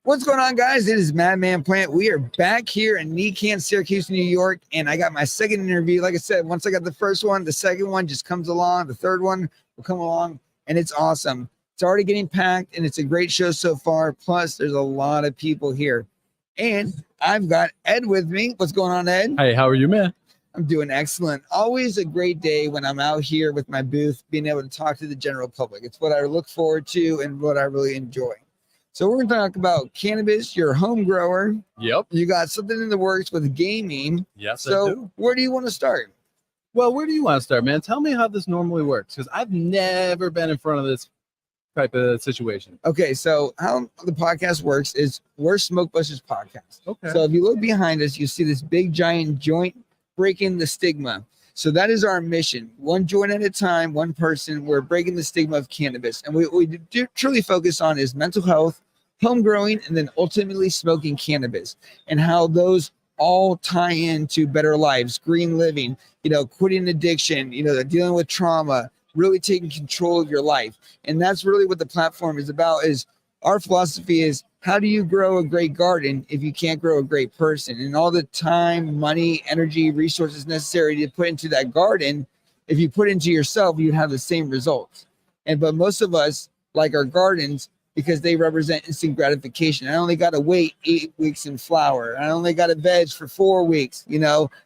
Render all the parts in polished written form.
What's going on, guys? It is Madman Plant. We are back here in NECANN, Syracuse, New York, and I got my second interview. Like I said, once I got the first one, the second one just comes along. The third one will come along, and it's awesome. It's already getting packed, and it's a great show so far. Plus, there's a lot of people here. And I've got Ed with me. What's going on, Ed? Hey, how are you, man? I'm doing excellent. Always a great day when I'm out here with my booth, being able to talk to the general public. It's what I look forward to and what I really enjoy. So we're going to talk about cannabis. You're a home grower. Yep. You got something in the works with gaming. Yes, I So do. where do you want to start? Well, where do you want to start, man? Tell me how this normally works, because I've never been in front of this type of situation. Okay, so how the podcast works is we're Smoke Busters Podcast. Okay. So if you look behind us, you see this big giant joint breaking the stigma. So that is our mission. One joint at a time, one person. We're breaking the stigma of cannabis. And what we do truly focus on is mental health, home growing, and then ultimately smoking cannabis, and how those all tie into better lives, green living, quitting addiction, dealing with trauma, really taking control of your life. And that's really what the platform is about. Is our philosophy is, how do you grow a great garden if you can't grow a great person? And all the time, money, energy, resources necessary to put into that garden, if you put into yourself, you'd have the same results. But most of us like our gardens because they represent instant gratification. I only got to wait 8 weeks in flower. I only got to veg for 4 weeks,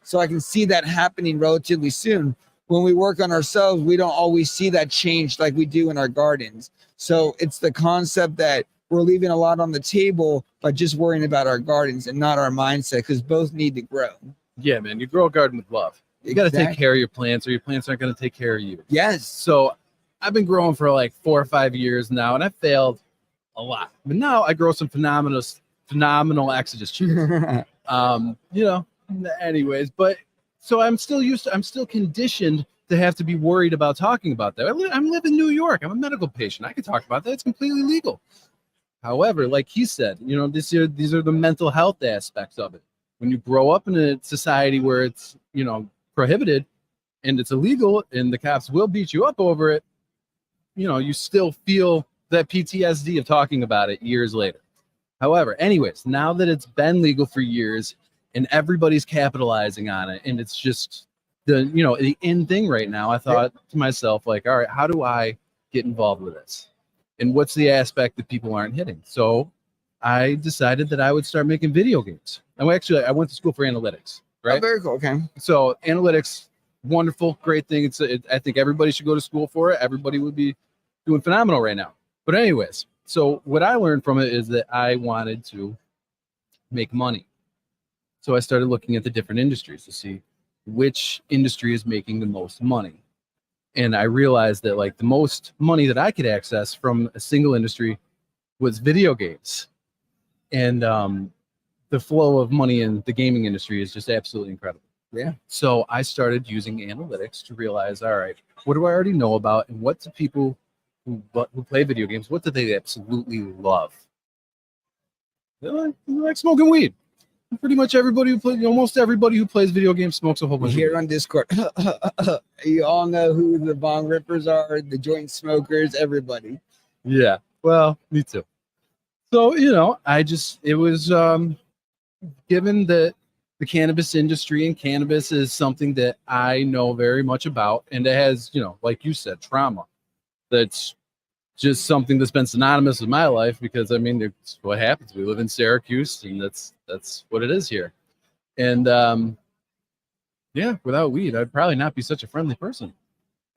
so I can see that happening relatively soon. When we work on ourselves, we don't always see that change like we do in our gardens. So it's the concept that we're leaving a lot on the table by just worrying about our gardens and not our mindset, because both need to grow. Yeah, man, you grow a garden with love. You got to take care of your plants, or your plants aren't going to take care of you. Yes. So I've been growing for like 4 or 5 years now, and I failed a lot. But now I grow some phenomenal exodus trees. Anyways, but so I'm still conditioned to have to be worried about talking about that. I live in New York. I'm a medical patient. I can talk about that. It's completely legal. However, like he said, these are the mental health aspects of it. When you grow up in a society where it's, prohibited and it's illegal and the cops will beat you up over it, you still feel that PTSD of talking about it years later. However, anyways, now that it's been legal for years and everybody's capitalizing on it, and it's just the in thing right now, I thought to myself, like, all right, how do I get involved with this? And what's the aspect that people aren't hitting? So I decided that I would start making video games. And actually, I went to school for analytics, right? Oh, very cool. Okay. So analytics, wonderful, great thing. I think everybody should go to school for it. Everybody would be doing phenomenal right now. But anyways, so what I learned from it is that I wanted to make money. So I started looking at the different industries to see which industry is making the most money. And I realized that like the most money that I could access from a single industry was video games. And the flow of money in the gaming industry is just absolutely incredible. Yeah. So I started using analytics to realize, all right, what do I already know about, and what do people who play video games, what do they absolutely love? They like smoking weed. Pretty much everybody almost everybody who plays video games smokes a whole bunch. Here on Discord, you all know who the bong rippers are, the joint smokers, everybody. Yeah, well, me too. So it was given that the cannabis industry and cannabis is something that I know very much about, and it has like you said, trauma. That's just something that's been synonymous with my life, because it's what happens. We live in Syracuse, and that's what it is here. And without weed, I'd probably not be such a friendly person.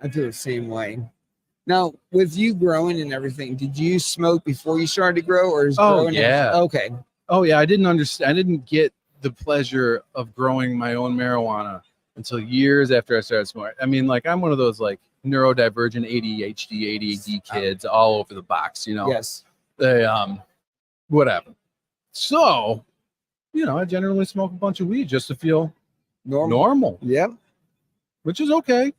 I feel the same way. Now, with you growing and everything, did you smoke before you started to grow, or is growing? Okay. Oh yeah, I didn't get the pleasure of growing my own marijuana until years after I started smoking. I'm one of those like neurodivergent ADHD kids all over the box, Yes. They whatever. So, I generally smoke a bunch of weed just to feel normal. Yep. Which is okay.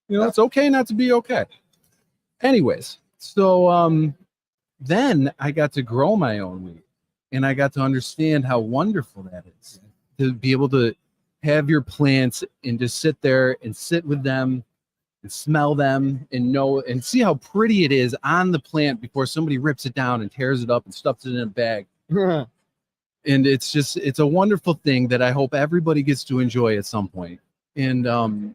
It's okay not to be okay. Anyways, so then I got to grow my own weed, and I got to understand how wonderful that is, to be able to have your plants and just sit there and sit with them and smell them and know and see how pretty it is on the plant before somebody rips it down and tears it up and stuffs it in a bag And it's a wonderful thing that I hope everybody gets to enjoy at some point. And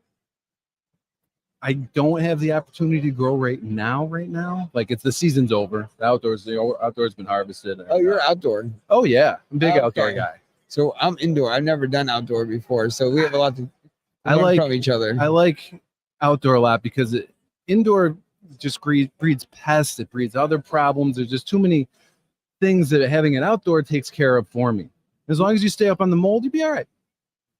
I don't have the opportunity to grow right now. Like the season's over. The outdoors been harvested. And, Oh, you're outdoor. Oh yeah, I'm a big Okay. outdoor guy. So I'm indoor. I've never done outdoor before, so we have a lot to I learn like from each other. I like outdoor a lot because indoor just breeds pests. It breeds other problems. There's just too many things that having an outdoor takes care of for me. As long as you stay up on the mold, you'll be all right.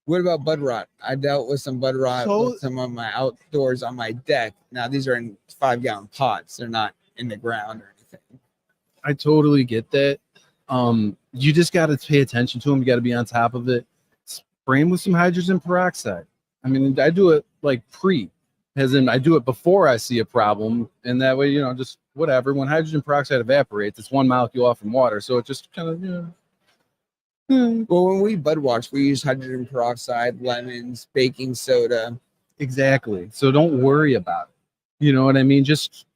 What about bud rot? I dealt with some bud rot with some of my outdoors on my deck. Now these are in 5-gallon pots. They're not in the ground or anything. I totally get that. You just got to pay attention to them. You got to be on top of it. Spray them with some hydrogen peroxide. I mean, I do it like as in I do it before I see a problem, and that way, just whatever. When hydrogen peroxide evaporates, it's one molecule off from water, so it just kind of, Well, when we bud wash, we use hydrogen peroxide, lemons, baking soda. Exactly. So don't worry about it. You know what I mean? Just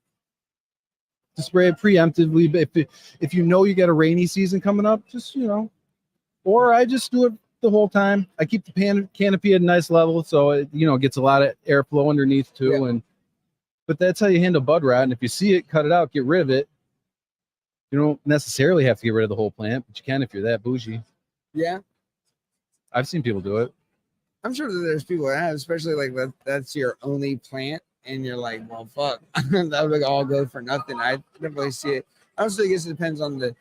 spray it preemptively. But if you know you got a rainy season coming up, just or I just do it the whole time. I keep the canopy at a nice level, so it gets a lot of airflow underneath too. Yeah. But that's how you handle bud rot. And if you see it, cut it out, get rid of it. You don't necessarily have to get rid of the whole plant, but you can if you're that bougie. Yeah, I've seen people do it. I'm sure that there's people that have, especially like that's your only plant, and you're like, well, fuck, that would all go for nothing. I don't really see it. I also guess it depends on the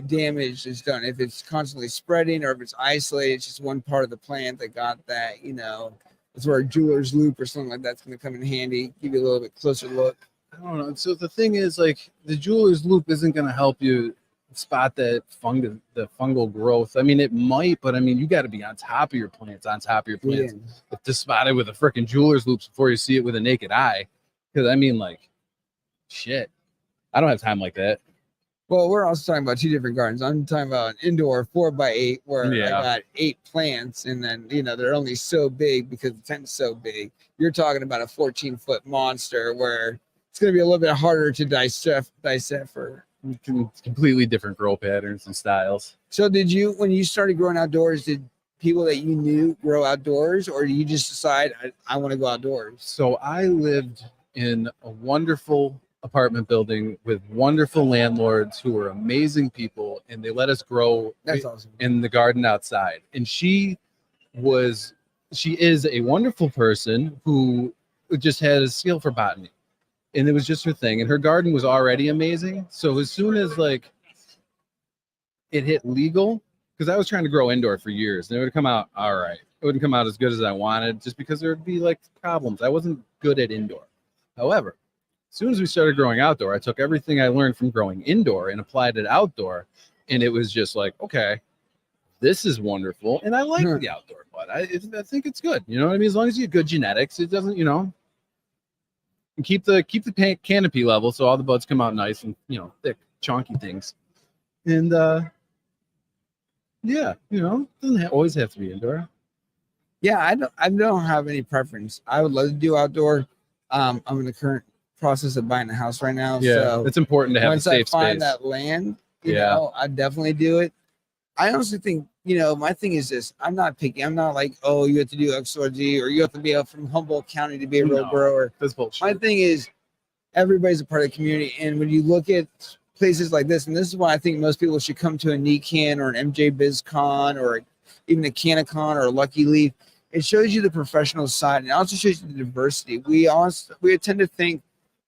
damage that's done. If it's constantly spreading or if it's isolated, it's just one part of the plant that got that, that's where a jeweler's loop or something like that's going to come in handy, give you a little bit closer look. I don't know. So the thing is, like, the jeweler's loop isn't going to help you spot the fungal growth. I mean, it might, but I mean, you got to be on top of your plants, Yeah. to spot it with a freaking jeweler's loop before you see it with a naked eye. Because I mean, like, shit, I don't have time like that. Well, we're also talking about two different gardens. I'm talking about an indoor 4x8 where I got 8 plants, and then they're only so big because the tent's so big. You're talking about a 14-foot monster where it's going to be a little bit harder to decipher. Completely different grow patterns and styles. So when you started growing outdoors, did people that you knew grow outdoors, or did you just decide I want to go outdoors? So I lived in a wonderful apartment building with wonderful landlords who were amazing people, and they let us grow That's awesome. in the garden outside. And she is a wonderful person who just had a skill for botany. And it was just her thing. And her garden was already amazing. So as soon as like it hit legal, because I was trying to grow indoor for years, and it would come out all right. It wouldn't come out as good as I wanted, just because there would be like problems. I wasn't good at indoor. However, as soon as we started growing outdoor, I took everything I learned from growing indoor and applied it outdoor. And it was just like, okay, this is wonderful. And I like the outdoor bud. I think it's good. You know what I mean? As long as you get good genetics, it doesn't, and keep the canopy level so all the buds come out nice and thick, chunky things. And doesn't always have to be indoor. Yeah, I don't have any preference. I would love to do outdoor. I'm in the current process of buying a house right now. Yeah, so it's important to have once a safe I find space. that land, I definitely do it. I honestly think, my thing is this. I'm not picky. I'm not like, oh, you have to do X, Y, Z, or you have to be up from Humboldt County to be a real grower. That's bullshit. My thing is everybody's a part of the community. And when you look at places like this, and this is why I think most people should come to a NECANN or an MJ BizCon or even a CannaCon or a Lucky Leaf, it shows you the professional side, and it also shows you the diversity. We tend to think,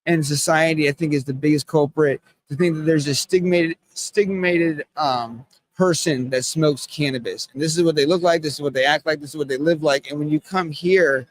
and society, I think, is the biggest culprit, to think that there's a stigmated person that smokes cannabis, and this is what they look like, this is what they act like, this is what they live like. And when you come here,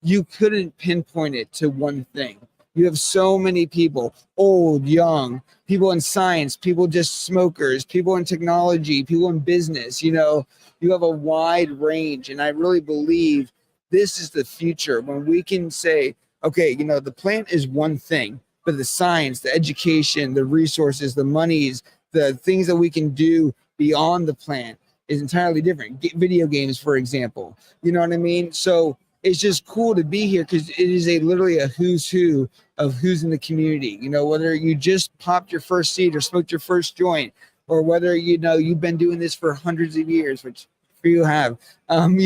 you couldn't pinpoint it to one thing. You have so many people, old, young, people in science, people just smokers, people in technology, people in business. You have a wide range, and I really believe this is the future, when we can say, okay, the plant is one thing, but the science, the education, the resources, the monies, the things that we can do beyond the plant is entirely different. Video games, for example, you know what I mean? So it's just cool to be here because it is literally a who's who of who's in the community. Whether you just popped your first seed or smoked your first joint, or whether you've been doing this for hundreds of years, which you have. My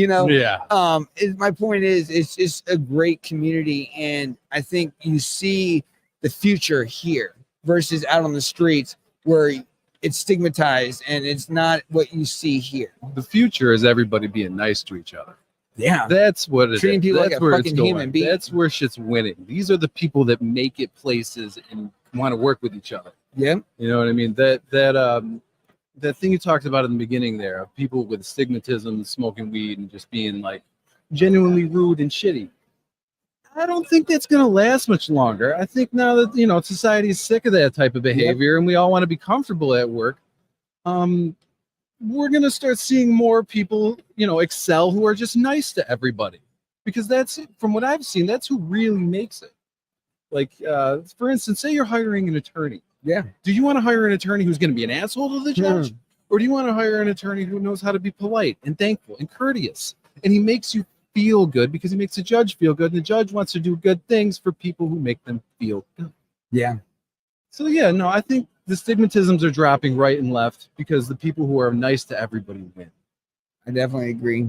point is, it's just a great community, and I think you see the future here versus out on the streets where it's stigmatized and it's not what you see here. The future is everybody being nice to each other. Yeah, that's what it treating is. people That's like a where fucking it's going. human being. That's where shit's winning. These are the people that make it places and want to work with each other. Yeah, you know what I mean. That thing you talked about in the beginning there of people with stigmatism, smoking weed, and just being like genuinely rude and shitty. I don't think that's going to last much longer. I think now that society is sick of that type of behavior, and we all want to be comfortable at work. We're going to start seeing more people, excel, who are just nice to everybody, because that's, from what I've seen, that's who really makes it. Like, for instance, say you're hiring an attorney. Yeah. Do you want to hire an attorney who's going to be an asshole to the judge? Or do you want to hire an attorney who knows how to be polite and thankful and courteous? And he makes you feel good because he makes the judge feel good. And the judge wants to do good things for people who make them feel good. Yeah. So, I think the stigmatisms are dropping right and left because the people who are nice to everybody win. I definitely agree.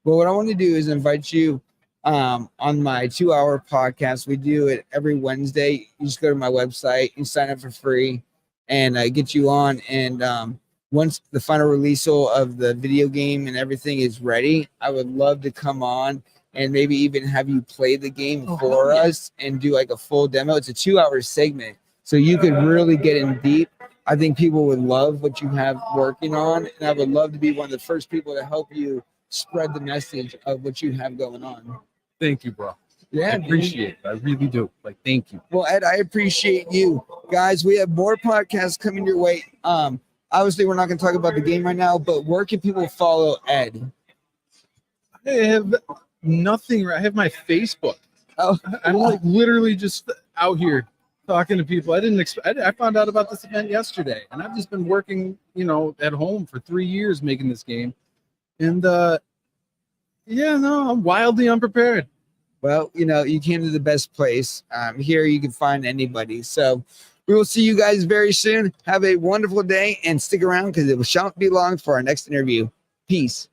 Well, what I want to do is invite you on my 2-hour podcast. We do it every Wednesday. You just go to my website, you sign up for free, and I get you on. And once the final release of the video game and everything is ready, I would love to come on and maybe even have you play the game for us and do like a full demo. It's a 2-hour segment, so you could really get in deep. I think people would love what you have working on, and I would love to be one of the first people to help you spread the message of what you have going on. Thank you, bro. Yeah, I appreciate it. I really do. Thank you. Well, Ed, I appreciate you. Guys, we have more podcasts coming your way. Obviously, we're not going to talk about the game right now, but where can people follow Ed? I have nothing. I have my Facebook. Oh, I'm literally just out here talking to people. I found out about this event yesterday, and I've just been working, at home for 3 years making this game. And I'm wildly unprepared. Well, you came to the best place. Here you can find anybody. So we will see you guys very soon. Have a wonderful day and stick around because it will shan't be long for our next interview. Peace.